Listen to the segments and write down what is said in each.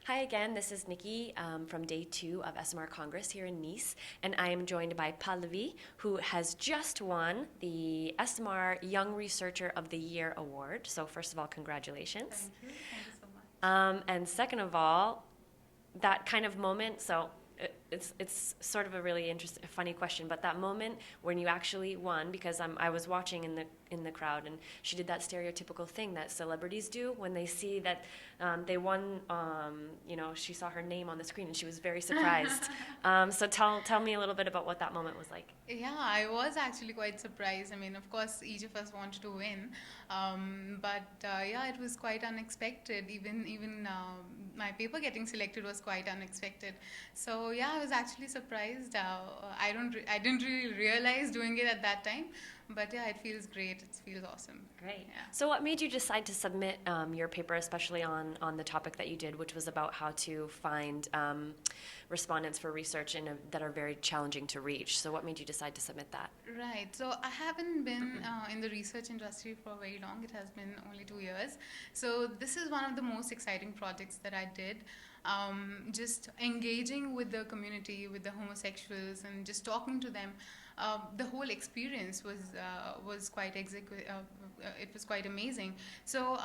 Hi again, this is Nikki from day 2 of SMR Congress here in Nice, and I am joined by Pallavi, who has just won the SMR Young Researcher of the Year award. So, first of all, congratulations. Thank you. Thank you so much. And second of all, that kind of moment, so it's sort of a really interesting, funny question, but that moment when you actually won, because I was watching in the crowd, and she did that stereotypical thing that celebrities do when they see that they won. She saw her name on the screen, and she was very surprised. So tell me a little bit about what that moment was like. Yeah, I was actually quite surprised. I mean, of course, each of us wanted to win, but yeah, it was quite unexpected. Even my paper getting selected was quite unexpected. So yeah, I was actually surprised. I didn't really realize doing it at that time, but yeah, it feels great. It feels awesome. Great. Yeah. So, what made you decide to submit your paper, especially on the topic that you did, which was about how to find respondents for research that are very challenging to reach? So, what made you decide to submit that? Right. So I haven't been in the research industry for very long. It has been only 2 years. So this is one of the most exciting projects that I did. Just engaging with the community, with the homosexuals, and just talking to them. The whole experience was quite it was quite amazing. So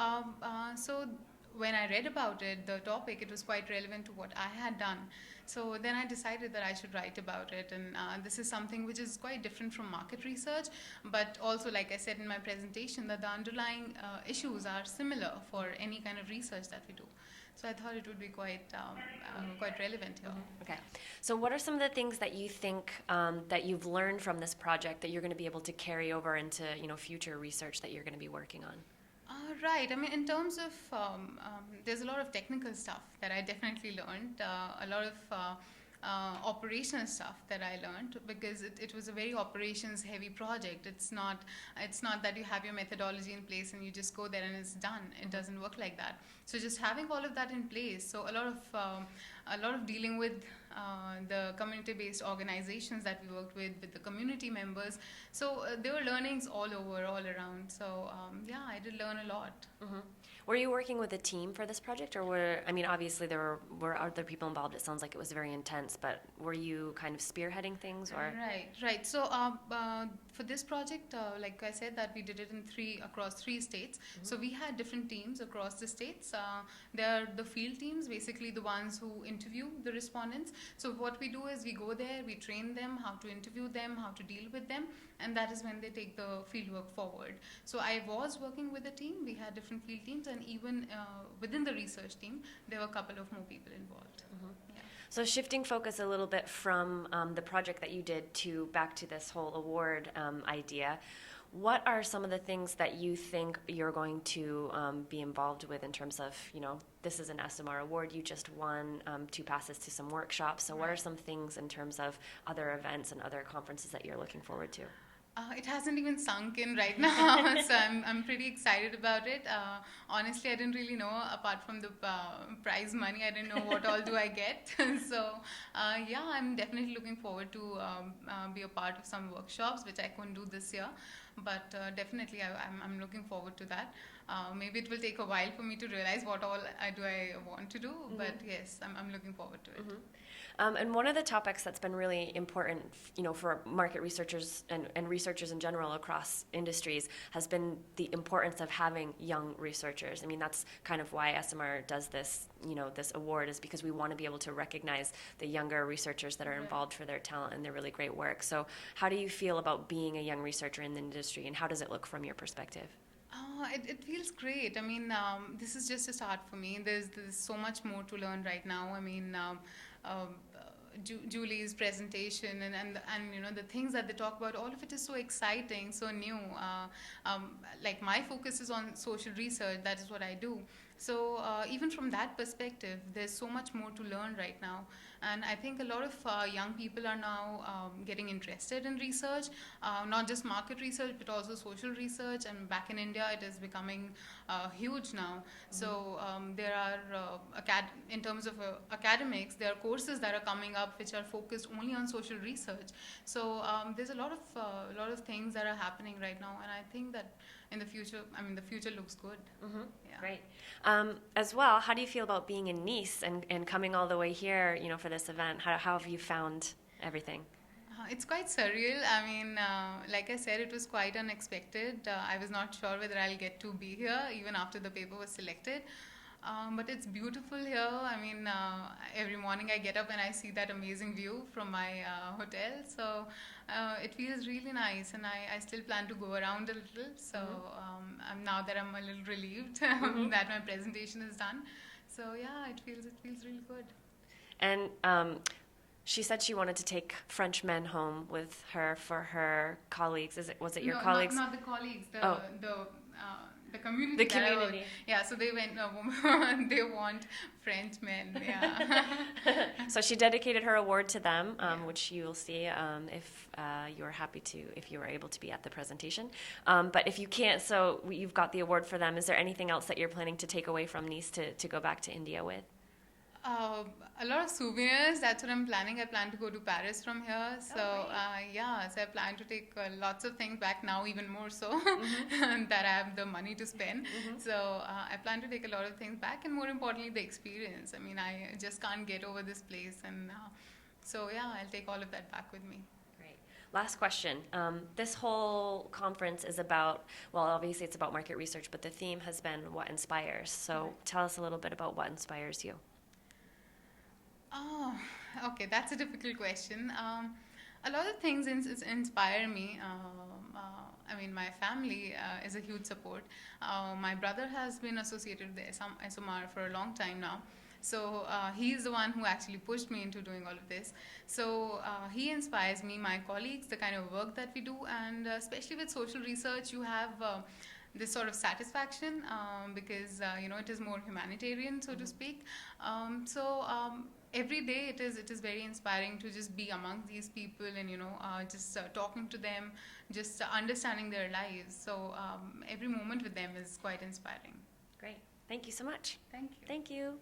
when I read about it, the topic, it was quite relevant to what I had done. So then I decided that I should write about it, and this is something which is quite different from market research, but also, like I said in my presentation, that the underlying issues are similar for any kind of research that we do. So I thought it would be quite relevant here. Okay. So, what are some of the things that you think that you've learned from this project that you're going to be able to carry over into future research that you're going to be working on? Right. I mean, in terms of, there's a lot of technical stuff that I definitely learned, a lot of operational stuff that I learned, because it was a very operations heavy project. It's not that you have your methodology in place and you just go there and it's done. It doesn't work like that. So just having all of that in place. So a lot of dealing with the community-based organizations that we worked with the community members. So there were learnings all over, all around. So yeah, I did learn a lot. Mm-hmm. Were you working with a team for this project, or obviously there were other people involved. It sounds like it was very intense, but were you kind of spearheading things, or? Right. So for this project, like I said, that we did it across 3 states. Mm-hmm. So we had different teams across the states. They are the field teams, basically the ones who interview the respondents. So what we do is we go there, we train them how to interview them, how to deal with them, and that is when they take the field work forward. So I was working with a team. We had different field teams, and even within the research team, there were a couple of more people involved. Mm-hmm. Yeah. So shifting focus a little bit from the project that you did to back to this whole award idea, what are some of the things that you think you're going to be involved with in terms of, this is an SMR award, you just won 2 passes to some workshops. So what are some things in terms of other events and other conferences that you're looking forward to? It hasn't even sunk in right now, so I'm pretty excited about it. Honestly, I didn't really know, apart from the prize money, I didn't know what all do I get. So yeah, I'm definitely looking forward to be a part of some workshops, which I couldn't do this year. But definitely, I'm looking forward to that. Maybe it will take a while for me to realize what all I want to do, but yes, I'm looking forward to it. And one of the topics that's been really important, for market researchers and researchers in general across industries has been the importance of having young researchers. I mean, that's kind of why SMR does this, this award, is because we want to be able to recognize the younger researchers that are involved for their talent and their really great work. So how do you feel about being a young researcher in the industry, and how does it look from your perspective? It feels great. I mean, this is just a start for me. There's so much more to learn right now. I mean, Julie's presentation and the things that they talk about, all of it is so exciting, so new. Like, my focus is on social research. That is what I do. So even from that perspective, there's so much more to learn right now. And I think a lot of young people are now getting interested in research, not just market research, but also social research. And back in India, it is becoming huge now. So there are, in terms of academics, there are courses that are coming up which are focused only on social research. So there's a lot of things that are happening right now, and I think that in the future, I mean, the future looks good. Yeah. Great. As well, how do you feel about being in Nice and coming all the way here, for this event? How have you found everything? It's quite surreal. I mean, like I said, it was quite unexpected. I was not sure whether I'll get to be here even after the paper was selected. But it's beautiful here. I mean, every morning I get up and I see that amazing view from my hotel. So it feels really nice, and I still plan to go around a little. So now that I'm a little relieved that my presentation is done. So yeah, it feels really good. And she said she wanted to take French men home with her for her colleagues. Was it your colleagues? Not the colleagues. The community. The community. Yeah, so they went. They want French men. Yeah. So she dedicated her award to them, which you will see if if you were able to be at the presentation. But if you can't, so you've got the award for them. Is there anything else that you're planning to take away from Nice to go back to India with? A lot of souvenirs. That's what I'm planning. I plan to go to Paris from here. So so I plan to take lots of things back now, even more so that I have the money to spend. So I plan to take a lot of things back, and more importantly, the experience. I mean, I just can't get over this place, and so I'll take all of that back with me. Great. Last question. This whole conference is about, well, obviously it's about market research, but the theme has been what inspires. So tell us a little bit about what inspires you. Oh, okay, that's a difficult question. A lot of things inspire me. I mean, my family is a huge support. My brother has been associated with SMR for a long time now. So he's the one who actually pushed me into doing all of this. So he inspires me, my colleagues, the kind of work that we do, and especially with social research, you have this sort of satisfaction because it is more humanitarian, so to speak. Every day it is very inspiring to just be among these people and just talking to them, just understanding their lives. So every moment with them is quite inspiring. Great. Thank you so much. Thank you. Thank you.